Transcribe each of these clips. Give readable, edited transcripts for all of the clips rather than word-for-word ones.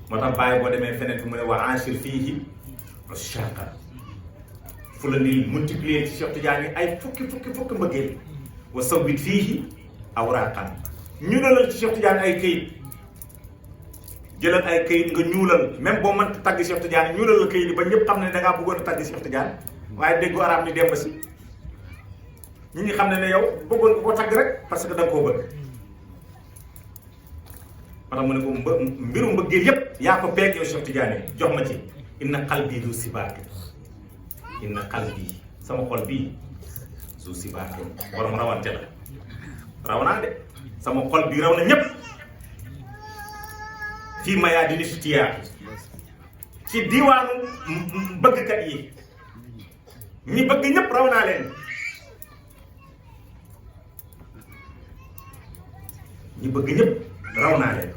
moo tax bàyyi boo demee feneen fu mu ne wa anshir fiihi ushaqa fu la ni multiplier ci Cheikh Tidiane ay fukki mbëggeel wa sawbit fiihi awraqan ñu dalal ci Cheikh Tidiane ay këyit jëlal ay këyit nga ñuulal même boo mënta tagg Cheikh Tidiane ñuulal la këyit yi ba ñëpp xam ne da ngaa bëggoon a tagg Cheikh Tidiane waaye déggu arab ni dem ba si ñi ngi xam ne yow bëggoon nga ko tagg rek parce que da nga koo bëgg maanaam mu ne ko mbiru mbëggeel yépp yaa ko peeg yow Cheikh Tidiane jox ma ci inna qalbi du sibaake inna qalbi sama xol bii du sibaake borom rawante la raw naa de sama xol bii raw na ñépp fii mayaa di liftiyaa ci diwaanu bëggkat yi ñi bëgg ñépp raw naa leen ñi bëgg ñépp raw naa leen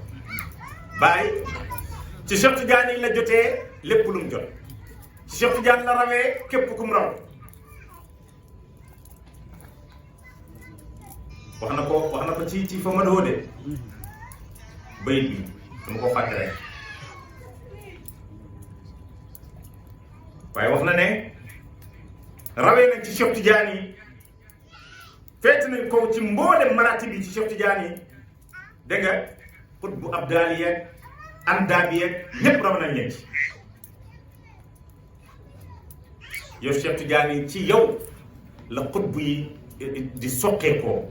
bàyyi ci Cheikh Tidiane la jotee lépp lu mu jot ci Cheikh Tidiane la rawee képp ku mu raw wax na ko ci fa ma doode bayit bi dama ko fàtte rek waaye wax na ne rawee nañ ci Cheikh Tidiane yi feet nañ ko ci mboolem maraati bi ci Cheikh Tidiane yi dégg nga xut bu abdaal yeeg andaab yeeg ñépp raw nañ leen ci yow Cheikh Tidiane yi ci yow la xut bu yi di soqeekoo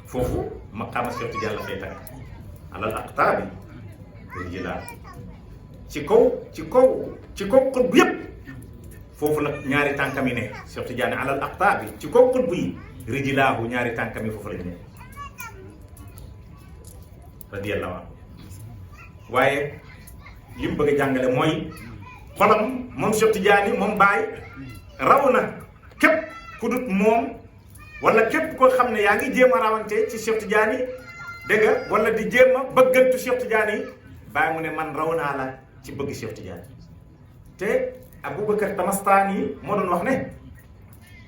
foofu maqaama Cheikh Tidiane la fay tàgg alal aqtaabi rijlaa ci kaw xut bu yépp foofu la ñaari tànkam yi ne Cheikh Tidiane alal aqtaabi ci kaw xut bu yi rijlaahu ñaari tànkam yi foofu lañ ne radiyallahu anhu waaye li mu bëgg a jàngale mooy xolam moom Cheikh Tidiane moom Baye raw na képp ku dut moom wala képp koo xam ne yaa ngi jéem a rawante ci Cheikh Tidiane dégg nga wala di jéem a bëggantu Cheikh Tidiane Baye mu ne man raw naa la ci bëgg Cheikh Tidiane te Aboubacar Tamastani moo doon wax ne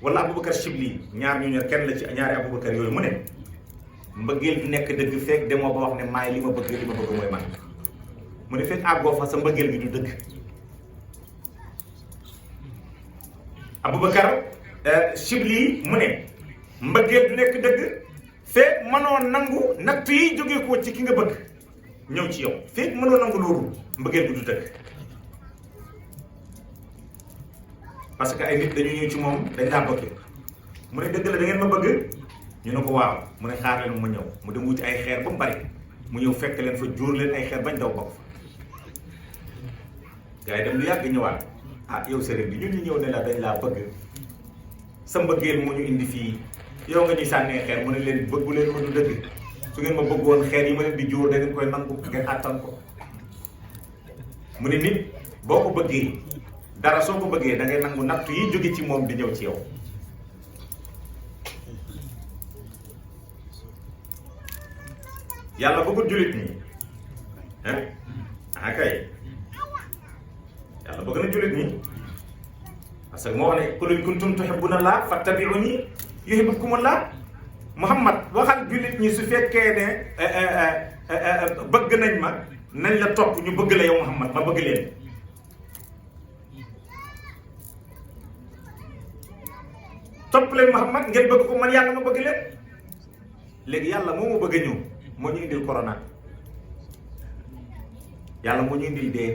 wala Aboubacar Chibli ñaar ñu ne kenn la ci ñaari Aboubacar yooyu mu ne mbëggeel du nekk dëgg fekk demoo ba wax ne maay li ma bëgg mooy man mu ne fekk àggoo fa sa mbëggeel gi du dëgg Aboubacar Chibli mu ne mbëggeel du nekk dëgg fekk mënoo nangu natt yi jógee ko ci ki nga bëgg ñëw ci yow fekk mënoo nangu loolu mbëggeel gi du dëgg parce que ay nit dañu ñëw ci moom dañ laa bëgg mu ne dëgg la da ngeen ma bëgg ñu ne ko waaw mu ne xaar leen ma ñëw mu dem wuti ay xeer ba mu bari mu ñëw fekk leen fa jóor leen ay xeer bañ daw bokk fa gars yi dem lu yàgg ñëwaat ah yow sëriñ bi ñun ñu ñëw ne la dañ laa bëgg sa mbëggeel moo ñu indi fii yow nga ñuy sànnee xeer mu ne leen bëggu leen ma du dëgg su ngeen ma bëggoon xeer yi ma leen di jóor da ngeen koy nangu ngeen àttan ko mu ne nit boo ko bëggee dara soo ko bëggee da ngay nangu nattu yi jóge ci moom di ñëw ci yow yàlla bëggul jullit ñi kay yàlla bëgg na jullit ñi parce que moo wax ne qul in kuntum tuhibbuna Allah fattabi'uni yuhibbukumullah Muhammad waxal jullit ñi su fekkee ne bëgg nañ ma nañ la topp ñu bëgg la yow Muhammad ma bëgg leen topp leen Muhammad ngeen bëgg ko man yàlla ma bëgg leen léegi yàlla moo ma bëgg a ñëw moo ñu indil corona yàlla moo ñu indil dee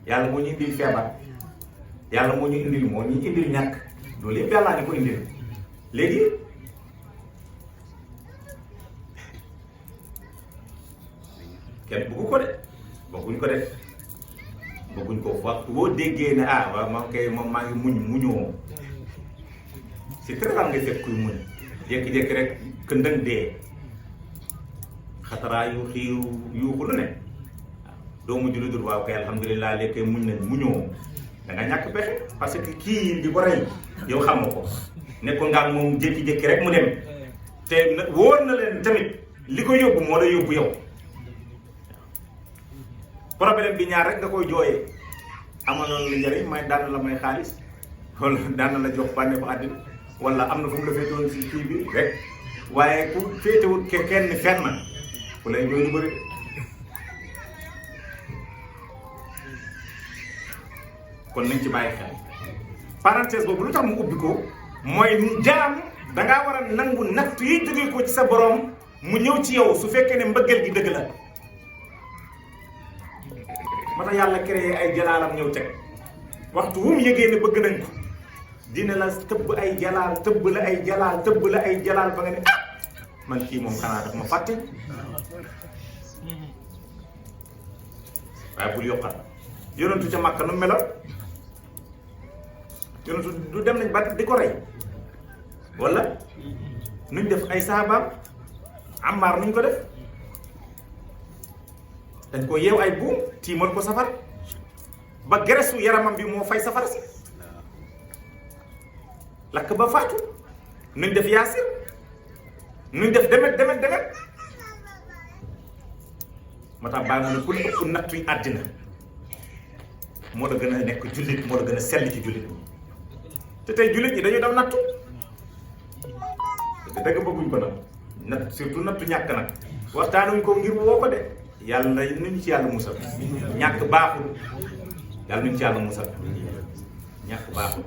yàlla moo ñu indil feebar yàlla moo ñu indil ñàkk loolu yëpp yàllaa ñu ko indil léegi kenn bëggu ko de bëgguñ ko de bëgguñ ko waxtu boo déggee ne waaw man kay moom maa ngi muñoo c'est très rare nga fekk kuy muñ jékki-jékki rek këndëng dee xataraa yu xiiru yuuxu lu ne doo mujj lu dul waaw kay alhamdulilah léegi muñ nañ muñoo da nga ñàkk pexe parce que kii di ko rey yow xam nga ko nekkoon nga moom jékki-jékki rek mu dem te wóor na leen tamit li ko yóbbu moo la yóbbu yow problème bi ñaar rek nga koy jooyee amal na la njëriñ may daan na la may xaalis wala daan na la jox bànneexu àddina wala am na fu mu la fee doon si kii bi rek waaye ku féetewul kenn fenn ku lay jooy lu bëri. kon nañ ci bàyyi xel parenthèse boobu lu tax mu ubbi ko mooy jaam dangaa war a nangu natt yi jóge ko ci sa borom mu ñëw ci yow su fekkee ne mbëggeel gi dëgg la. moo tax yàlla créé ay jalaalam ñëw teg waxtu wu mu yëgee ne bëgg nañ ko dina la tëbb ay jalaal tëbb la ay jalaal tëbb la ay jalaal ba nga ne ah man kii moom xanaa daf ma fàtte waaye bul yokkat yonentu ca Makka nu meloon yonentu du dem nañ ba di ko rey wala nuñ def ay saabaam Ammaar nuñ ko def dañ ko yeew ay buum tiimal ko safar ba geresu yaramam bi moo fay safara si lakk ba faatu nuñ def Yaasir nuñ def demet moo tax baa nga ne ku la ëpp nattuy àddina moo la gën a nekk jullit moo la gën a sell ci jullit te tey jullit ñi dañuy daw nattu te dëgg bëgguñ ko nag natt surtout nattu ñàkk nag waxtaanuñ ko ngir woo ko de yàlla nuñ ci yàlla musal ñàkk baaxul yàlla nuñ ci yàlla musal ñàkk baaxul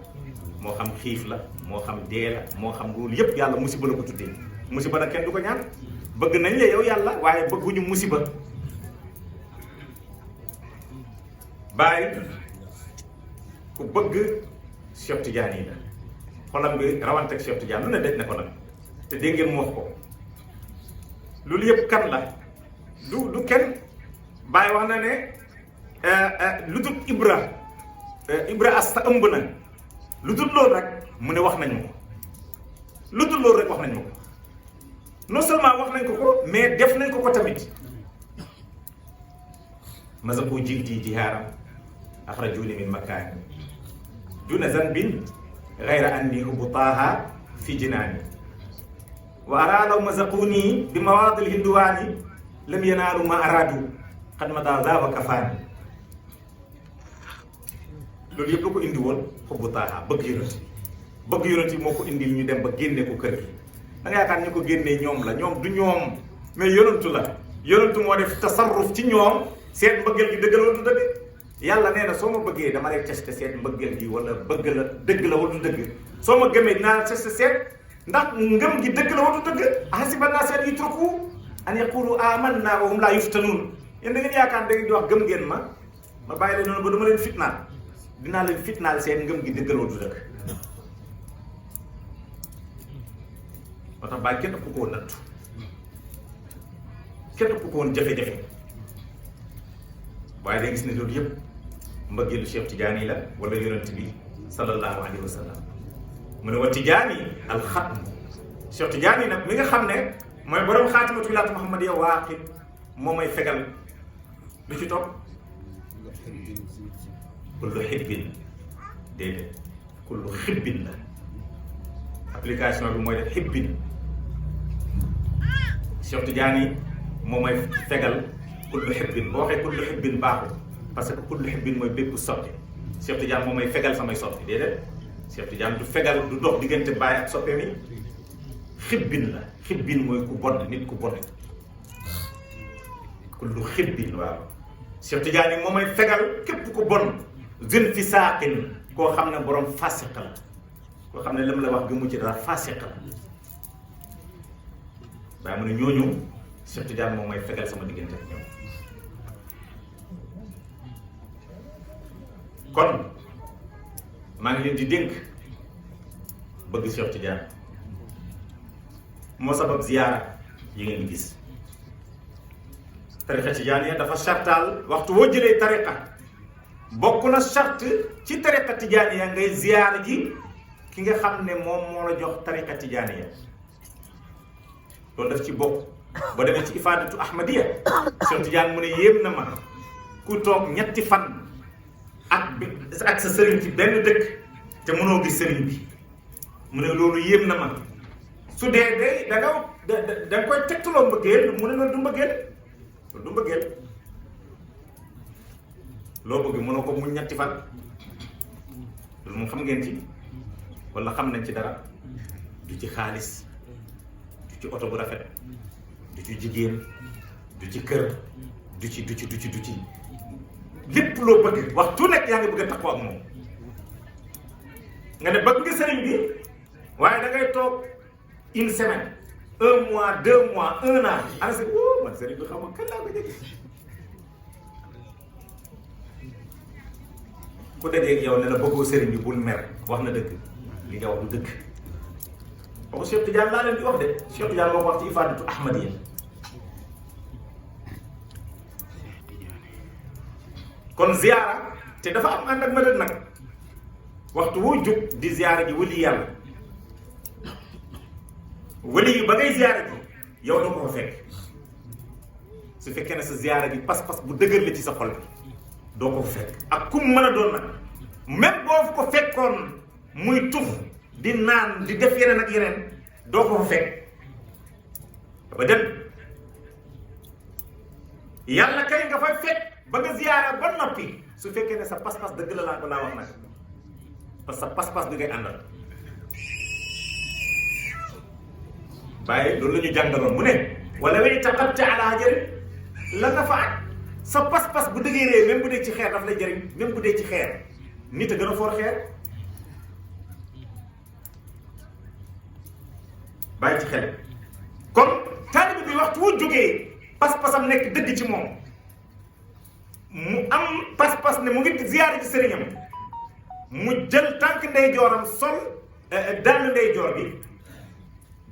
moo xam xiif la moo xam dee la moo xam loolu yépp yàlla musiba la ko tuddee musiba nag kenn du ko ñaan bëgg nañ la yow yàlla waaye bëgguñu musiba. Baay ku bëgg Cheikh Tidiane yi la xolam bi rawante ak Cheikh Tidiane lu ne daj na ko nag te dégg ngeen mu wax ko loolu yëpp kan la du kenn Baay wax na ne lu dul Ibra Asta ëmb na lu dul loolu rek mu ne wax nañ ma ko lu dul loolu rek wax nañ ma ko non seulement wax nañ ko ko mais def nañ ko ko tamit mazaqu jildi jihaaram axrajuni min makaani duna zanbin gayra anni hubutaaha fi jinaani wa araa law mazaquni bi mawaadil hinduwaani lam yanaalu ma araadu xad ma daa zaaba kafaani loolu yëpp la ko indi woon hubutaaha bëgg yonent yi moo ko indil ñu dem ba génne ko kër gi da nga yaakaar ñu ko génnee ñoom la ñoom du ñoom mais yonentu la yonentu moo def tasarruf ci ñoom seet mbëggeel gi dëgg la wala du dëgg yàlla nee na soo ma bëggee dama lay testé seet mbëggeel gi wala bëgg la dëgg la wala du dëgg soo ma gëmee dinaa testé seet ndax ngëm gi dëgg la wala du dëgg ahasiba naas an yutraku an yaqulu amanna wa hum laa yuftanuun yéen da ngeen yaakaar da ngeen di wax gëm ngeen ma bàyyi leen noonu ba dama leen fitnaal dinaa leen fitnaal seet ngëm gi dëgg la wala du dëgg moo tax bàyyi kenn ëpp ko woon nattu kenn ëpp ko woon jafe-jafe waaye day gis ne loolu yëpp mbëggeelu Cheikh Tidiane la wala yonent bi sallallahu alayhi wa sallam mu ne wa Tidiane alxatm Cheikh Tidiane nag mi nga xam ne mooy borom xaatimatu wilaayatu Muhammadiyya waaqi moo may fegal lu ci topp kullu xibbin déedéet kullu xibbin la application bi mooy def xibbin Cheikh Tidiane moo may fegal kullu xibbin boo waxee kullu xibbin baaxul parce que kullu xibbin mooy bépp sotti Cheikh Tidiane moo may fegal samay sotti déedéet Cheikh Tidiane du fegal du dox diggante baay ak soppe mi xibbin la xibbin mooy ku bon nit ku bon kullu xibbin waaw Cheikh Tidiane moo may fegal képp ku bon zin fi saaqin koo xam ne borom fasiq la koo xam ne lam la wax gëmu ci dara fasiq la waaye mu ne ñooñu Cheikh Tidiane moom may fegal sama diggante ak ñoom kon maa ngi leen di dénk bëgg Cheikh Tidiane moo sabab ziyaara yi ngeen di gis tariqa Tidiane dafa sartaal waxtu woo jëlee tariqa bokk na sart ci tariqa Tidiane ngay ziyaara ji ki nga xam ne moom moo la jox tariqa Tidiane loolu daf ci bokk. boo demee ci ifaadatu ahmadiya Cheikh Tidiane mu ne yéem na ma ku toog ñetti fan ak sa sëriñ ci benn dëkk te mënoo gis sëriñ bi mu ne loolu yéem na ma su dee da nga koy tegtaloo mbëggeel mu ne loolu du mbëggeel loolu du mbëggeel loo bëgg mënoo ko muñ ñetti fan loolu moom xam ngeen ci wala xam nañ ci dara du ci xaalis du du ci oto bu rafet du ci jigéen du ci kër du ci lépp loo bëgg waxtu nekk yaa ngi bëgg a takkoo ak moom nga ne bëgg nga sëriñ bi waaye da ngay toog une semaine 1 mois 2 mois 1 an ana si man sëriñ bi xam nga kan laa ko jëg ku dajee yow ne la bëggoo sëriñ bi bul mer wax na dëgg li nga wax du dëgg waxu Cheikh Tidiane laa leen di wax de Cheikh Tidiane moo ko wax ci Ifadatu Ahmadiyya kon ziyaara te dafa am ànd ak madad nag waxtu woo jóg di ziyaara ji wali yàlla wali yi ba ngay ziyaara ji yow doo ko fa fekk su fekkee ne sa ziyaara ji pas-pas bu dëgër la ci sa xol bi doo ko fa fekk ak kum mën a doon nag même boo ko fekkoon muy tux di naan di def yeneen ak yeneen doo ko fa fekk ba dem yàlla kay nga fay fekk ba nga ziyaara ba noppi su fekkee ne sa pas-pas dëgg la laa ko laa wax nag parce que sa pas-pas bi ngay àndal bàyyi loolu la ñu jàngaloon mu ne wala way taqatta ala jëriñ la nafaat sa pas-pas bu dëgëree même bu dee ci xeer daf lay jëriñ même bu dee ci xeer nit a gën a foor xeer bàyyi ci xel kon taalibe bi waxtu wu jógee pas-pasam nekk dëgg ci moom mu am pas-pas ne mu ngi ziyaare ci sëriñam mu jël tànk ndeyjooram sol dàll ndeyjoor bi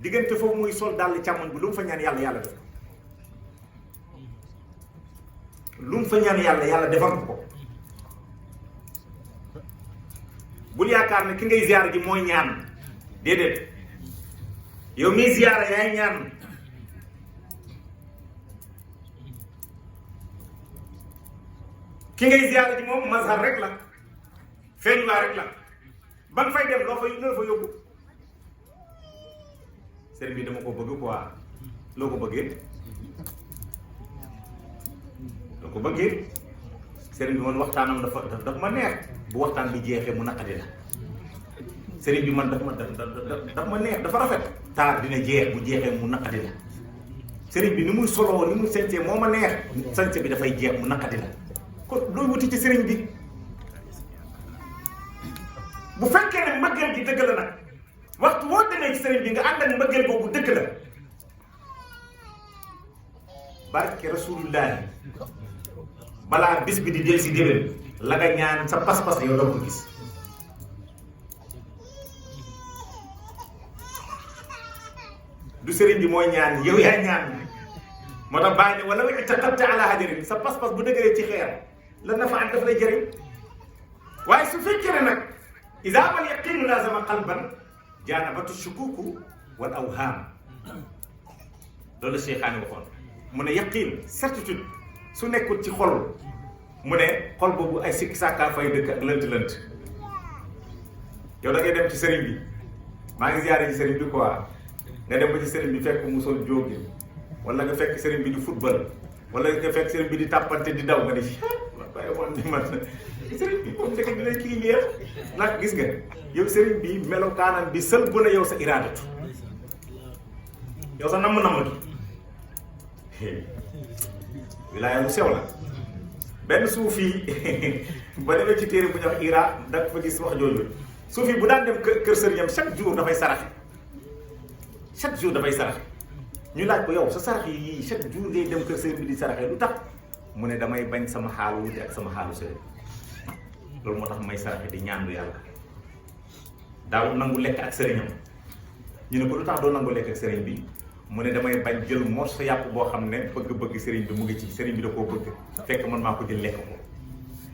diggante foofu muy sol dàll càmmoñ bi lu mu fa ñaan yàlla yàlla def ko lu mu fa ñaan yàlla yàlla defal ko bul yaakaar ne ki ngay ziyaare ji mooy ñaan déedéet yow miy ziyaare yaay ñaan ki ngay ziyaare ji moom mazhar rek la feeñ waa rek la ba nga fay dem loo fa yóbbu sëriñ bi dama ko bëgg quoi loo ko bëggee sëriñ bi man waxtaanam dafa ma neex bu waxtaan bi jeexee mu naqadi la sëriñ bi man dafa ma neex dafa rafet taar dina jeex bu jeexee mu naqadi la sëriñ bi ni muy soloo ni muy sañsee moo ma neex sañse bi dafay jeex mu naqadi la kon looy wuti ci sëriñ bi bu fekkee ne mbëggeel gi dëgg la nag waxtu woo demee ci sëriñ bi nga ànd ak mbëggeel boobu dëgg la barke rasulullahi balaa bis bi di del si déwén la nga ñaan sa pas-pas yow doo ko gis du sëriñ bi mooy ñaan yow yaa ñaan moo tax bàyyi ne wala wa taqatta ala hajarin sa pas-pas bu dëgëree ci xeer la nafa an daf lay jëriñ waaye su fekkee ne nag iza mal yaqinu lazama qalban jaanabatu shukuku wal awham loolu Cheikhaani waxoon mu ne yaqin certitude su nekkul ci xol mu ne xol boobu ay sikki sàkkaa fay dëkk ak lënt yow da ngay dem ci sëriñ bi maa ngi ziyaare ci sëriñ bi quoi nga dem ba ci sëriñ bi fekk mu sol jóogi wala nga fekk sëriñ bi di football wala nga fekk sëriñ bi di tàppante di daw nga ne waaye moom ni man sëriñ bi moom fekk dina kii neex nag gis nga yow sëriñ bi melokaanam bi sël bu ne yow sa iraadatu yow sa namm gi wilaaya lu sew la benn suufi ba demee ci téere bu ñuy wax ira da fa gis wax jooju suufi bu daan dem kër sëriñam chaque jour dafay saraxe ñu laaj ko yow sa sarax yi chaque jour ngay dem kër sëriñ bi di saraxe lu tax mu ne damay bañ sama xaalu wuti ak sama xaalu sëriñ loolu moo tax may saraxe di ñaan lu yàlla daaw nangu lekk ak sëriñam ñu ne ko lu tax doo nangu lekk ak sëriñ bi mu ne damay bañ jël morso yàpp boo xam ne bëgg-bëgg sëriñ bi mu ngi ci sëriñ bi da koo bëgg fekk man maa ko jël lekk ko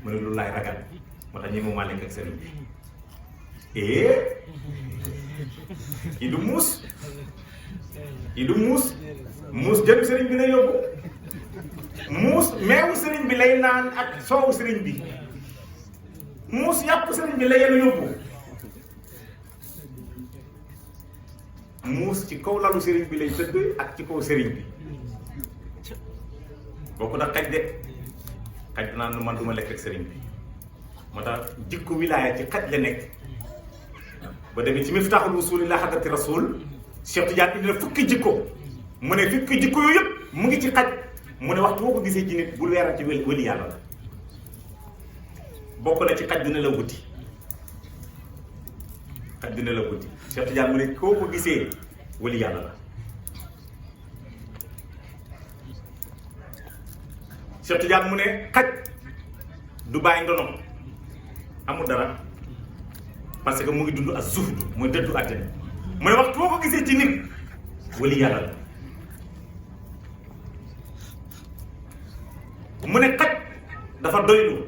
mu ne loolu laay ragal moo tax ñi maa lekk ak sëriñ bi kii du muus muus jël sëriñ bi la yóbbu muus meewu sëriñ bi lay naan ak soowu sëriñ bi muus yàpp sëriñ bi la yenu yóbbu muus ci kaw lalu sëriñ bi lay tëdd ak ci kaw sëriñ bi bokku da xaj de xaj naa nu man duma lekk ak sëriñ bi moo tax jikko wilaaya ci xaj la nekk ba demee ci Miftaaxul Wusuul ila Hadrati Rasul Cheikh Tidiane indi na fukki jikko mu ne fukki jikko yooyu yëpp mu ngi ci xaj mu ne waxtu boo ko gisee ci nit bul weerante wëli yàlla la bokk na ci xaj dina la wuti xaj dina la wuti Cheikh Tidiane mu ne koo ko gisee wëli yàlla la Cheikh Tidiane mu ne xaj du bàyyi ndonom amul dara parce que mu ngi dund ak zuhd mooy dëddu àddina mu ne waxtu boo ko gisee ci nit wëli yàlla la mu ne xaj dafa doylu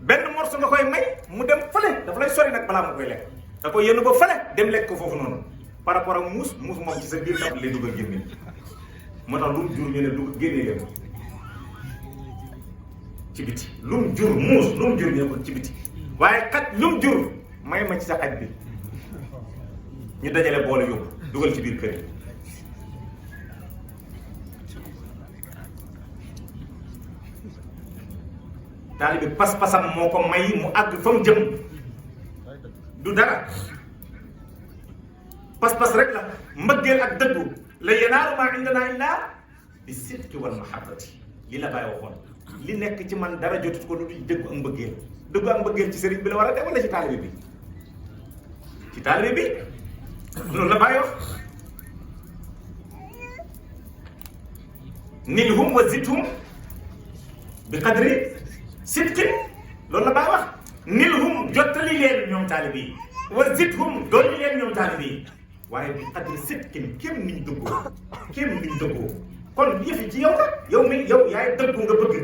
benn morso nga koy may mu dem fële dafa lay sori nag balaa ma koy lekk da koy yenn ba fële dem lekk ko foofu noonu par rapport ak muus moom ci sa biir daf lay dugg a génne moo tax lu mu jur ñu ne dugg génnee leen ci biti lu mu jur muus lu mu jur ñu ne ko ci biti waaye xaj lu mu jur may ma ci sa xaj bi ñu dajale boole yóbbu dugal ci biir kër yi taalibe pas-pasam moo ko may mu àgg fa mu jëm du dara pas-pas rek la mbëggeel ak dëggu la yanaalu maa indanaa illaa bi sidqi wal mahabbati li la bàyyi waxoon li nekk ci man dara jotut ko lu dul dëggu ak mbëggeel dëggu ak mbëggeel ci sëriñ bi la war a dem wala ci taalibe bi ci taalibe bi loolu la bàyyi wax nilhum wa zidhum bi qadri sidqin loolu la bàyyi wax nilhum jottali leen ñoom taalibe yi wa zidhum dolli leen ñoom taalibe yi waaye bi qadri sidqin kéem niñ dëggoo kon yëfi ci yow la yow yaay dëggu nga bëgg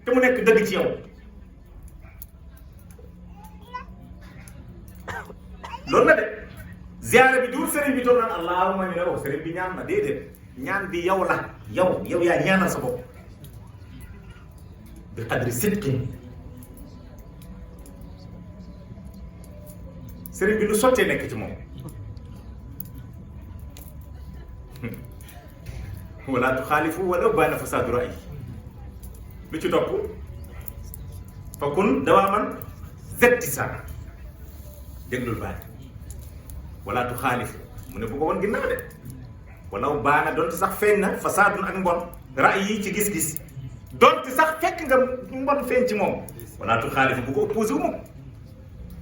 te mu nekk dëgg ci yow loolu la de ziyaara bi duur sëriñ bi toog naan allahumma ñu ne wax sëriñ bi ñaan na déedéet ñaan bi yow la yow yaa ñaanal sa bopp bi qadri sidqin sëriñ bi lu sottee nekk ci moom wala tuxaalifu wala baana fasaadu raay lu ci topp fa kun dawaaman zetti sa déglul baat wala tuxaalifu mu ne bu ko woon ginnaaw de wala baana donte sax feeñ na fasaadun ak mbon raay yi ci gis-gis donte sax fekk nga mbon feeñ ci moom wala tuxaalifu bu ko opposé wu moom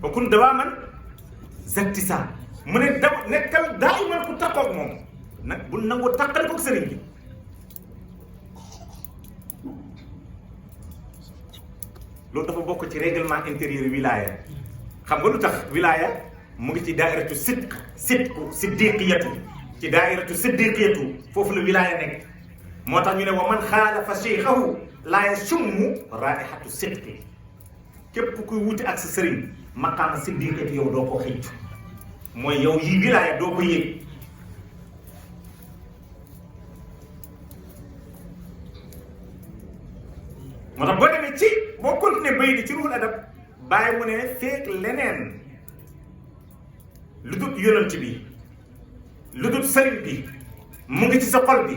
fa kun dawaaman zetti sa mu ne nekkal daa iman ku takkoog moom nag bu nangu tàqale koog sëriñ bi loolu dafa bokk ci règlement intérieur wilaya xam nga lu tax wilaya mu ngi ci daairatu siddiqiyatu ci daairatu siddiqiyatu foofu la wilaya nekk moo tax ñu ne wa man xaalafa cheikhahu laa yasummu raihatu sidqi képp kuy wuti ak sa sëriñ maqaama siddiqiyatu yow doo ko xëytu mooy yow yi wilaya doo ko yëg moo tax boo demee ci boo continuer bay di ci ruhul adab bàyyi mu ne feek leneen lu dut yonent bi lu dut sëriñ bi mu ngi ci sa xol bi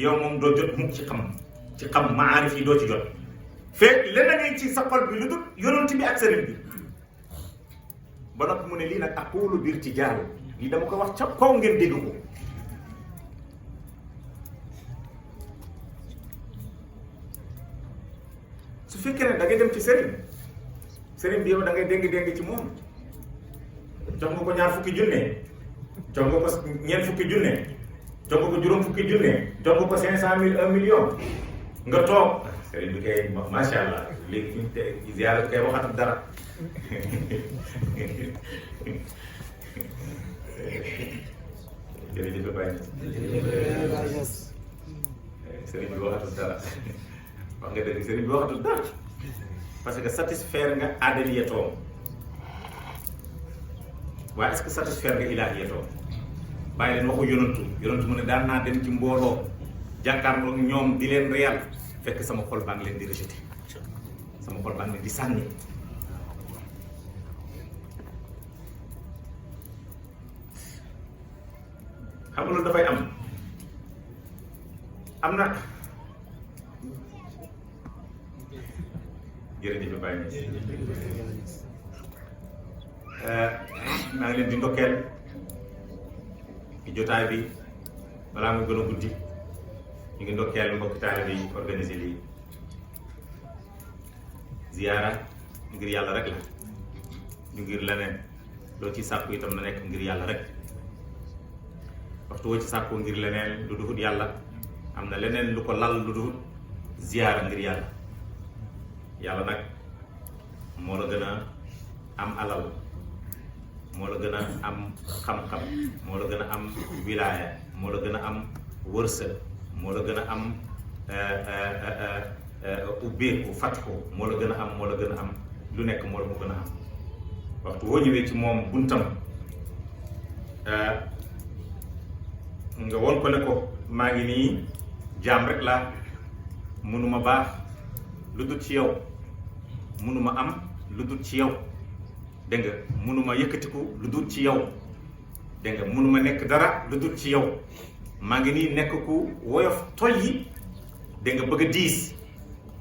yow moom doo jot mukk ci xam maarif yi doo ci jot feek leneen ci sa xol bi lu dut yonent bi ak sëriñ bi ba noppi mu ne lii nag aqulu biir ci jaaru lii dama ko wax ca kaw ngeen dégg ko su fekkee ne da ngay dem ci sëriñ bi yow da ngay déng ci moom jox nga ko ñaar fukki junne jox nga ko ñeent fukki junne jox nga ko juróom fukki junne jox nga ko 500 000 1 million nga toog sëriñ bi kay macha allah léegi fi mu te ziyaara bi kay waxatul dara jërëjëf Baye sëriñ bi waxatul dara wax nga dëgg sëriñ bi waxatul dara parce que satisfaire nga aadaliyatoom waaye est-ce que satisfaire nga ilaahiyatoom bàyyi leen waxu yonantu mu ne daan naa dem ci mbooloo jàkkaarloo ñoom di leen réyal fekk sama xol baa ngi leen di rejeté sama xol baa ngi leen di sànni xam nga loolu dafay am na jërëjëf Baye maa ngi leen di ndokkeel ci jotaay bi balaa muy gën a guddi ñu ngi ndokkeel mbokki taalibe yi organisé lii ziyaara ngir yàlla rek la ñu ngir leneen loo ci sàkku itam na nekk ngir yàlla rek waxtu woo ci sàkku ngir leneen lu duhut yàlla am na leneen lu ko lal lu duhut ziyaara ngir yàlla yàlla nag moo la gën a am alal moo la gën a am xam-xam moo la gën a am wilaaya moo la gën a am wërsëg moo la gën a am ubbeeku fatxu moo la gën a am lu nekk moo la ko gën a am waxtu woo ñëwee ci moom buntam nga won ko ne ko maa ngi nii jaam rek laa mënuma baax lu dul ci yow mënuma am lu dul ci yow dégg nga mënuma yëkkatiku lu dul ci yow dégg nga mënuma nekk dara lu dul ci yow maa ngi nii nekk ku woyof toy yi dégg nga bëgg a diis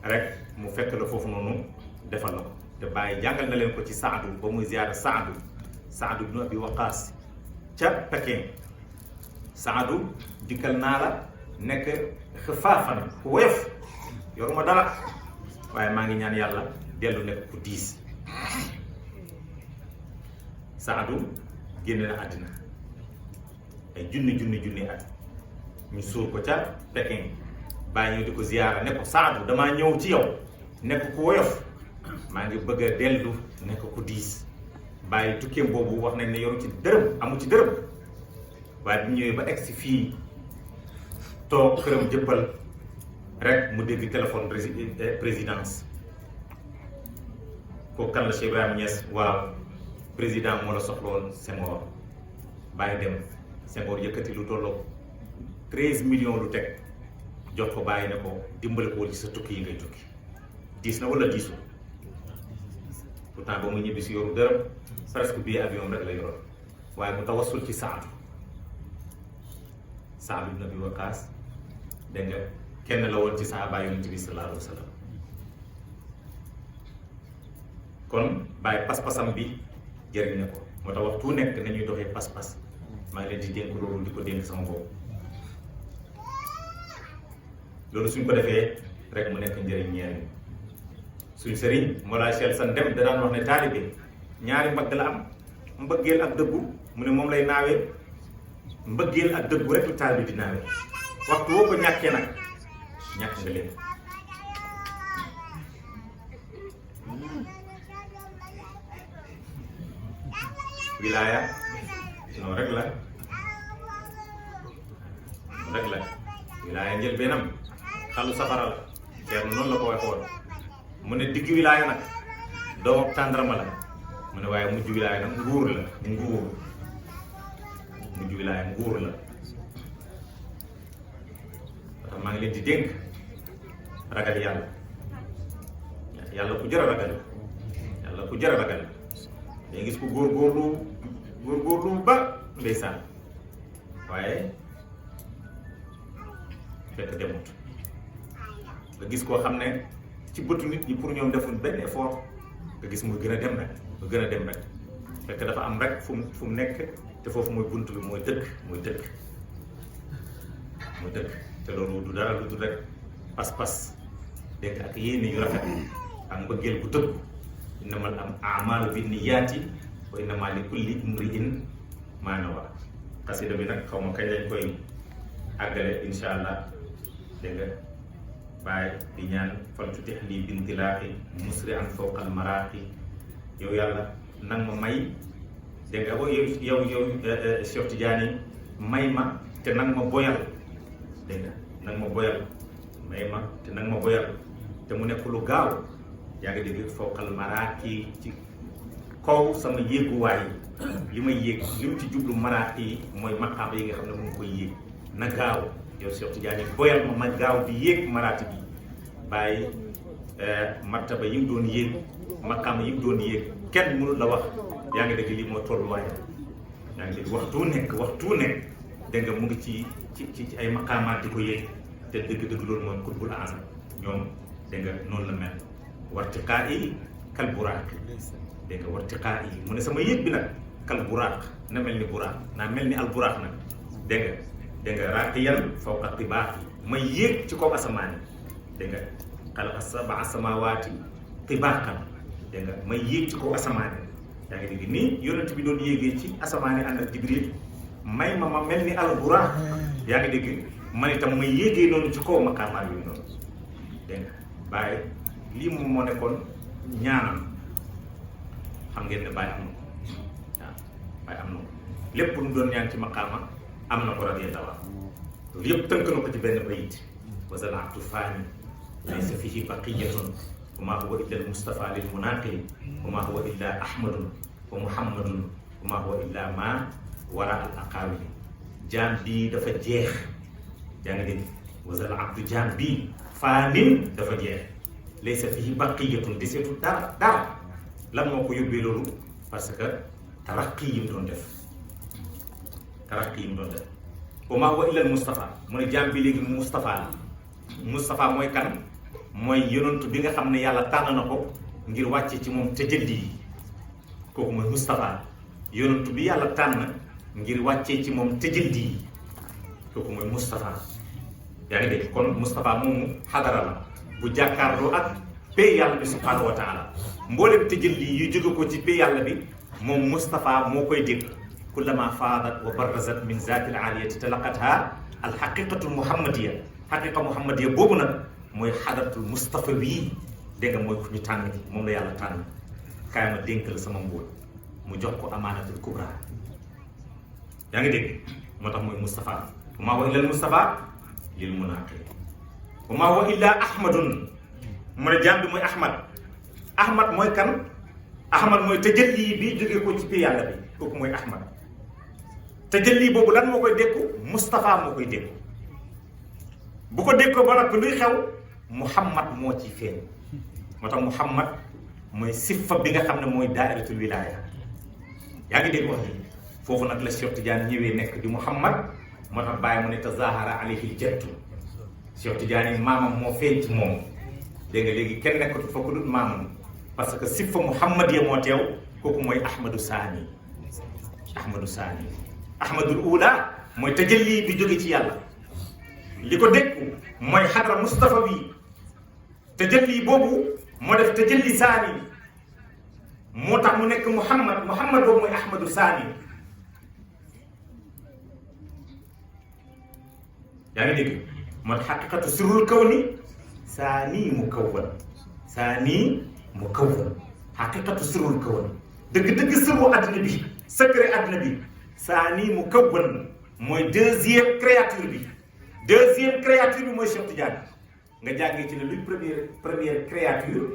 rek mu fekk la foofu noonu defal la ko te bàyyi jàngal na leen ko ci Saadu ba muy ziyaara Saadu ibnu Abi Waqaas ca Pekin Saadu dikkal naa la nekk xifaafan ku woyof yoruma dara waaye maa ngi ñaan yàlla dellu nekk ku diis Saadu génn na àddina ay junni at ñu suur ko ca Pekin bàyyi ñëw di ko ziyaara ne ko Saadu damaa ñëw ci yow nekk ku woyof maa ngi bëgg a dellu nekk ku diis bàyyi tukkeem boobu wax nañ ne yoru ci dërëm amu ci dërëm waaye bi ñëwee ba egg si fii toog këram jëppal rek mu dégg téléphone présidence kooku kan la Cheikh Ibrahima Niass waaw président moo la soxloon Senghor bàyyi dem Senghor yëkkati lu tolloo 13 millions lu teg jox ko bàyyi ne ko dimbale ko ci sa tukki yi ngay tukki diis na wala diisul pourtant ba mu ñibbi si yoru dërëm presque bii avion rek la yoroon waaye mu tawassul ci Saadu ibn Abi Waqaas dégg nga kenn la woon ci sahaaba Yonent bi sallallahu alayhi wa sallam kon bàyyi pas-pasam bi jëriñ na ko moo tax waxtu nekk nañuy doxee pas-pas maa ngi leen di dénk loolu di ko dénk sama bopp loolu suñ ko defee rek mu nekk njëriñ ñeel suñ sëriñ Mawlaay Cheikh San Dem da daan wax ne taalibe ñaari mbagg la am mbëggeel ak dëggu mu ne moom lay naawee mbëggeel ak dëggu rek lu taalibe di naawee waxtu woo ko ñàkkee nag ñàkk nga leen wilaaya noonu rek la wilaaya njël benam xalu safara la ceer noonu la ko waxoon mu ne digg wilaaya nag doomu tàndarma la mu ne waaye mujj wilaaya nag nguur la mujj wilaaya nguur la tax maa ngi leen di dénk ragal yàlla ku jar a ragal yàlla ku jar a ragal day gis ku góorgóorlu ba ndeysaan waaye fekk demut nga gis koo xam ne ci bëtu nit ñi pour ñoom defuñ benn effort nga gis muy gën a dem rek fekk dafa am rek fu mu nekk te foofu mooy bunt bi mooy dëkk te loolu du dara lu dul rek pas-pas dégg ak yéene yu rafet ak mbëggeel bu dëgg innamal a'maalu binniyaati wa innamaa likulli imri'in maa nawaa xasida bi nag xaw ma kañ lañ koy àggale insha allah dégg nga bàyyi di ñaan fal tutix lii bintilaaxi musri an fawqal maraaxi yow yàlla nang ma may dégg nga yow Cheikh Tidiane may ma te nang ma boyal dégg nga nang ma boyal may ma te nang ma boyal te mu nekk lu gaaw yaa ngi dégg fawqal maraaxi ci kaw sama yéeguwaay li may yéeg li mu ci jublu maraaxi yi mooy maqaam yi nga xam ne mu ngi koy yéeg na gaaw yow Cheikh Tidiane boyal ma gaaw di yéeg maraati bi bàyyi martaba yi mu doon yéeg maqaam yi mu doon yéeg kenn mënul la wax yaa ngi dégg lii moo tolluwaay yaa ngi dégg waxtu nekk dégg nga mu ngi ci ay maqaamaat di ko yéeg te dëgg-dëgg loolu mooy kutbul azam ñoom dégg nga noonu la mel wartiqaa yi kal buraaq dégg nga wartiqaa yi mu ne sama yéeg bi nag kal buraaq na mel ni buraaq naa mel ni al buraaq nag dégg nga raaqiyan fawqa tibaaqi may yéeg ci kaw asamaan yi dégg nga xalaqa sab'a samaawaati tibaaqan dégg nga may yéeg ci kaw asamaan yi yaa ngi dégg nii yonent bi doon yéegee ci asamaan yi ànd ak Jibril may ma mel ni al buraaq yaa ngi dégg man itam may yéegee noonu ci kaw maqaamaat yooyu noonu dégg nga Baay lii moom moo nekkoon ñaanam xam ngeen ne Baay am na ko waaw Baay am na ko lépp lu mu doon ñaan ci maqaama am na ko radiyallaahu anhu loolu yëpp tënk na ko ci benn bayit wa zal abdu faani laysa fihi baqiyatun wa maa huwa illa al mustafa lil munaqi wa maa huwa illa ahmadun wa muhammadun wa maa huwa illa ma wara al aqaawili jaam bii dafa jeex yaa ngi dégg wa zal abdu jaam bii faanin dafa jeex laysa fihi baqiyatun di seetu dara lan moo ko yóbbee loolu parce que taraqi yi mu doon def wa maa huwa illa al mustafa mu ne jaam bi léegi mustafa la mustafa mooy kan mooy yonantu bi nga xam ne yàlla tànn na ko ngir wàcce ci moom tajalli yi kooku mooy mustafa yonantu bi yàlla tànn ngir wàccee ci moom tajalli yi kooku mooy mustafa yaa ngi dégg kon mustafa moomu xadara la bu jàkkaarloo ak pay yàlla bi subhanahu wa taala mboolem tajalli yu jóge ko ci pay yàlla bi moom mustafa moo koy dégg kullama faadat wa barazat min zaati al aliyati talaqatha al xaqiqatu al muhammadiya xaqiqa muhammadiya boobu nag mooy xadaratul mustafa bii dégg nga mooy ku ñu tànn moom la yàlla tànn kaay ma dénk la sama mbóot mu jox ko amaanatul kubra yaa ngi dégg moo tax mooy mustafa wa maa huwa illa al mustafa lil munaqi wa maa huwa illa ahmadun mu ne jaam bi mooy ahmad mooy kan ahmad mooy tajalli bi jógee ko ci pi yàlla bi kooku mooy ahmad tajalli boobu lan moo koy dékku mustafa moo koy dékku bu ko dékkoo ba noppi luy xew muhammad moo ci feeñ moo tax muhammad mooy siffa bi nga xam ne mooy daa'iratul wilaaya yaa ngi dégg wax ni foofu nag la Cheikh Tidiane ñëwee nekk di muhammad moo tax bàyyi mu ne tazahara alayhi jattu Cheikh Tidiane maamam moo feeñ ci moom dégg nga léegi kenn nekkatu fa ku dul maamam parce que siffa muhammadiya moo teew kooku mooy ahmadu saani ahmadul ula mooy tajalli bi jóge ci yàlla li ko dékku mooy xadra mustafa bi tajalli boobu moo def tajalli saani moo tax mu nekk muhammad boobu mooy ahmadu saani yaa ngi dégg moo tax xaqiqatu sirrul kawni saani mu kawwan xaqiqatu sirrul kawni dëgg sirru àddina bi secret àddina bi saani mu kawwan mooy deuxième créature bi mooy Cheikh Tidiane nga jàngee ci ne luy première créature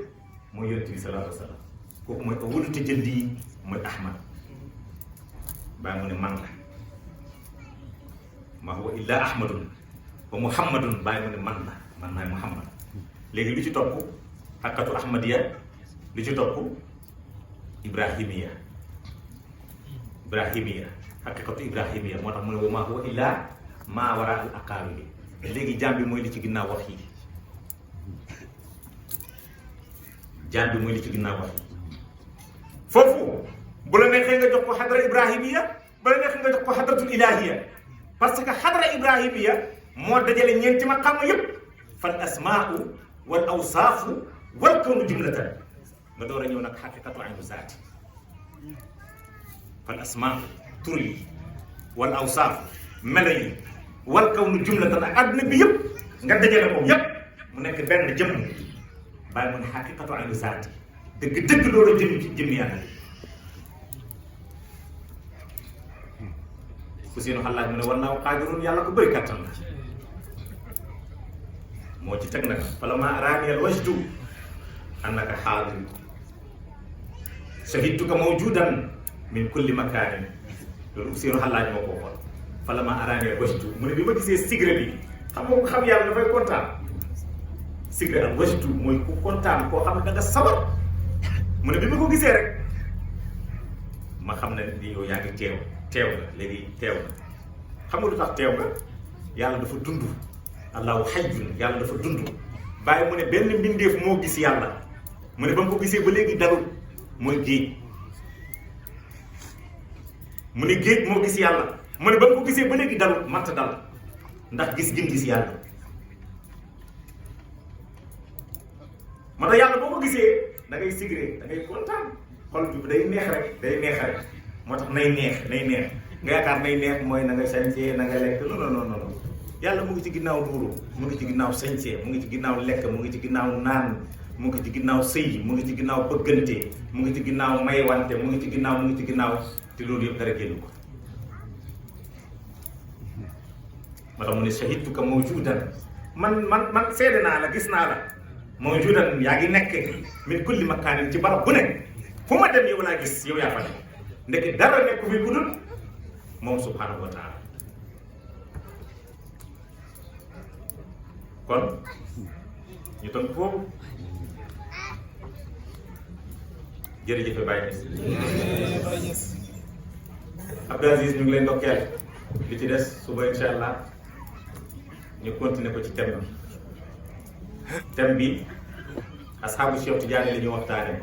mooy yonent bi sallallahu alayhi wa sallam kooku mooy awwalu tajalli mooy ahmad bàyyi mu ne man la maa huwa illa ahmadun wa muhammadun bàyyi mu ne man maay muhammad léegi lu ci topp xaqqatu ahmadiya lu ci topp ibrahimiya xaqiqatu ibrahimiya moo tax mu ne wa maa huwa illa maa wara al aqaawili léegi jaam bi mooy li ci ginnaaw wax yi foofu bu la neexee nga jox ko xadra ibrahimiya bu la neexee nga jox ko xadratul ilahiya parce que xadra ibrahimiya moo dajale ñeenti maqaama yépp fal asmaau wal awsaafu wal kawnu jumlatan nga door a ñëw nag xaqiqatu aynu zaati fal asmaau tur yi wal awsaafu melo yi wal kawnu jumlatan ak àdduna bi yëpp nga dajale ko yëpp mu nekk benn jëmm bàyyi mu ne xaqiqatu aynu zaati dëgg loolu jëm ci jëm yàlla ku seenu xalaat mu ne war naa qaadirun yàlla ko bëri kattan la moo ci teg nag falammaa araaniyal wajdu annaka xaadir shahidtuka mawjudan min kulli makaanin loolu seenu xalaat moo ko waxoon falammaa araaniyal wajdu mu ne bi ma gisee sigre bi xam yàlla dafay kontaan sigre ak wajdu mooy ku kontaan koo xam ne da nga sabar mu ne bi ma ko gisee rek ma xam ne ni yow yaa ngi teew nga léegi teew nga xam nga lu tax teew nga yàlla dafa dund allahu hayyun yàlla dafa dund bàyyi mu ne benn mbindeef moo gis yàlla mu ne ba mu ko gisee ba léegi dalul mooy géej mu ne géej moo gis yàlla mu ne ba nga ko gisee ba léegi dalul matt dal ndax gis gim gis yàlla moo tax yàlla boo ko gisee da ngay sigré da ngay kontaan xol bi day neex rek moo tax nay neex nga yaakaar nay neex mooy na nga sañsee na nga lekk non yàlla mu ngi ci ginnaaw duuru mu ngi ci ginnaaw sañsee mu ngi ci ginnaaw lekk mu ngi ci ginnaaw naan mu ngi ci ginnaaw sëy mu ngi ci ginnaaw bëggante mu ngi ci ginnaaw maywante mu ngi ci ginnaaw te loolu yëpp dara génn ko moo tax mu ne shahidtuka mawjudan man seede naa la gis naa la mawjudan yaa ngi nekk min kulli makaanin ci barab bu ne fu ma dem yow laa gis yow yaa fa ne ndeke dara nekk fi bu dul moom subhanahu wa taala kon ñu tënk foofu jërëjëf Baye Abdou Aziz ñu ngi leen ndokkeel li ci des suba incha allah ñu continuer ko ci thème bi asxaabu Cheikh Tidiane li ñu waxtaane